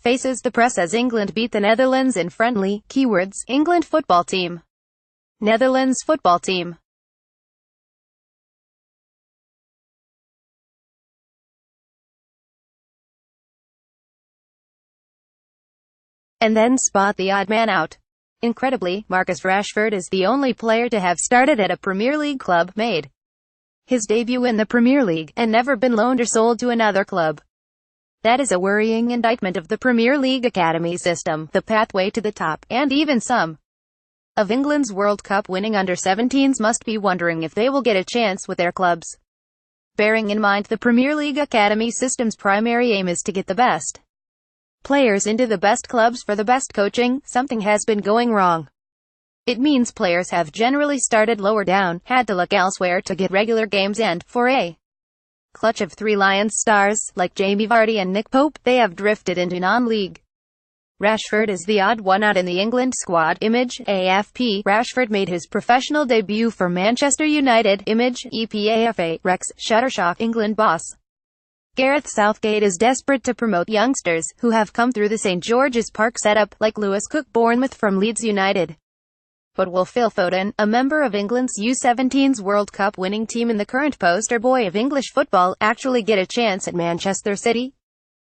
faces the press as England beat the Netherlands in friendly. Keywords: England football team, Netherlands football team. And then spot the odd man out. Incredibly, Marcus Rashford is the only player to have started at a Premier League club, made his debut in the Premier League, and never been loaned or sold to another club. That is a worrying indictment of the Premier League academy system, the pathway to the top, and even some of England's World Cup winning under-17s must be wondering if they will get a chance with their clubs. Bearing in mind the Premier League academy system's primary aim is to get the best players into the best clubs for the best coaching, something has been going wrong. It means players have generally started lower down, had to look elsewhere to get regular games, and, for a clutch of 3 Lions stars, like Jamie Vardy and Nick Pope, they have drifted into non-league. Rashford is the odd one out in the England squad. Image, AFP. Rashford made his professional debut for Manchester United. Image, EPAFA. Rex, Shutterstock. England boss Gareth Southgate is desperate to promote youngsters, who have come through the St George's Park setup, like Lewis Cook, Bournemouth from Leeds United. But will Phil Foden, a member of England's U17's World Cup winning team and the current poster boy of English football, actually get a chance at Manchester City?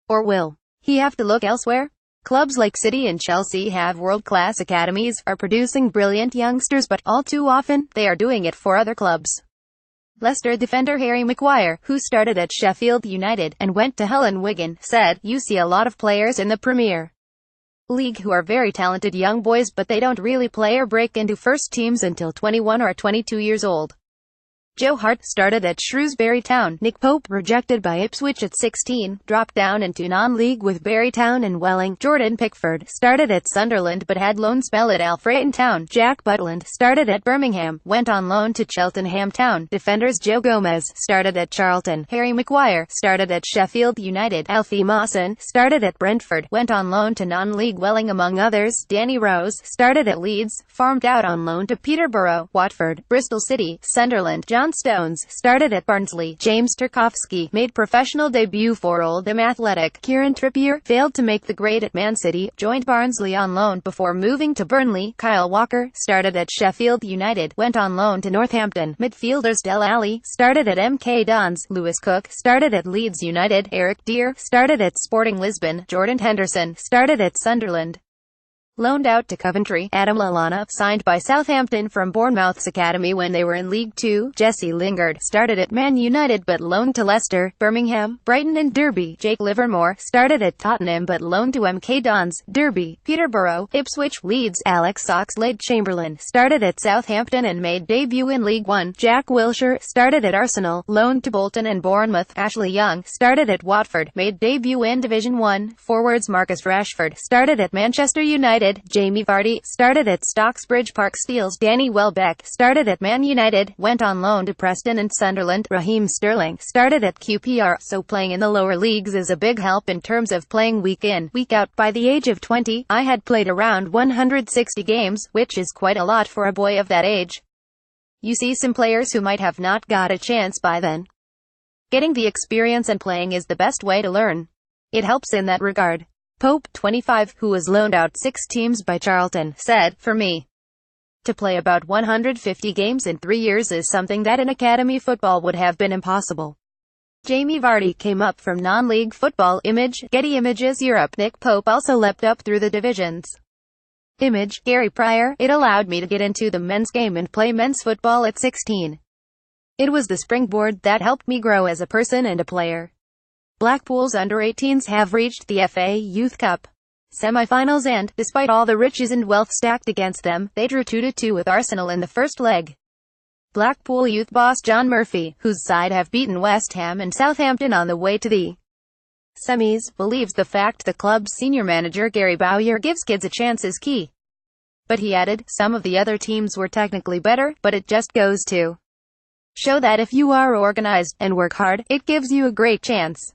Or will he have to look elsewhere? Clubs like City and Chelsea have world-class academies, are producing brilliant youngsters, but all too often, they are doing it for other clubs. Leicester defender Harry Maguire, who started at Sheffield United, and went to Hull and Wigan, said, "You see a lot of players in the Premier League who are very talented young boys, but they don't really play or break into first teams until 21 or 22 years old." Joe Hart started at Shrewsbury Town. Nick Pope, rejected by Ipswich at 16, dropped down into non-league with Bury Town and Welling. Jordan Pickford started at Sunderland but had loan spell at Alfreton Town. Jack Butland started at Birmingham, went on loan to Cheltenham Town. Defenders: Joe Gomez started at Charlton. Harry Maguire started at Sheffield United. Alfie Mawson started at Brentford, went on loan to non-league Welling among others. Danny Rose started at Leeds, farmed out on loan to Peterborough, Watford, Bristol City, Sunderland. John Stones started at Barnsley. James Tarkowski made professional debut for Oldham Athletic. Kieran Trippier failed to make the grade at Man City, joined Barnsley on loan before moving to Burnley. Kyle Walker started at Sheffield United, went on loan to Northampton. Midfielders: Dele Alli started at MK Dons. Lewis Cook started at Leeds United. Eric Dier started at Sporting Lisbon. Jordan Henderson started at Sunderland, loaned out to Coventry. Adam Lallana signed by Southampton from Bournemouth's academy when they were in League Two. Jesse Lingard started at Man United but loaned to Leicester, Birmingham, Brighton and Derby. Jake Livermore started at Tottenham but loaned to MK Dons, Derby, Peterborough, Ipswich, Leeds. Alex Oxlade-Chamberlain started at Southampton and made debut in League One. Jack Wilshere started at Arsenal, loaned to Bolton and Bournemouth. Ashley Young started at Watford, made debut in Division One. Forwards: Marcus Rashford started at Manchester United. Jamie Vardy started at Stocksbridge Park Steels. Danny Welbeck started at Man United, went on loan to Preston and Sunderland. Raheem Sterling started at QPR, so playing in the lower leagues is a big help in terms of playing week in, week out. By the age of 20, I had played around 160 games, which is quite a lot for a boy of that age. You see some players who might have not got a chance by then. Getting the experience and playing is the best way to learn. It helps in that regard. Pope, 25, who was loaned out 6 teams by Charlton, said, "For me to play about 150 games in 3 years is something that in academy football would have been impossible." Jamie Vardy came up from non-league football. Image, Getty Images Europe. Nick Pope also leapt up through the divisions. Image, Gary Pryor. "It allowed me to get into the men's game and play men's football at 16. It was the springboard that helped me grow as a person and a player." Blackpool's under-18s have reached the FA Youth Cup semi-finals and, despite all the riches and wealth stacked against them, they drew 2-2 with Arsenal in the first leg. Blackpool youth boss John Murphy, whose side have beaten West Ham and Southampton on the way to the semis, believes the fact the club's senior manager Gary Bowyer gives kids a chance is key. But he added, "Some of the other teams were technically better, but it just goes to show that if you are organized and work hard, it gives you a great chance."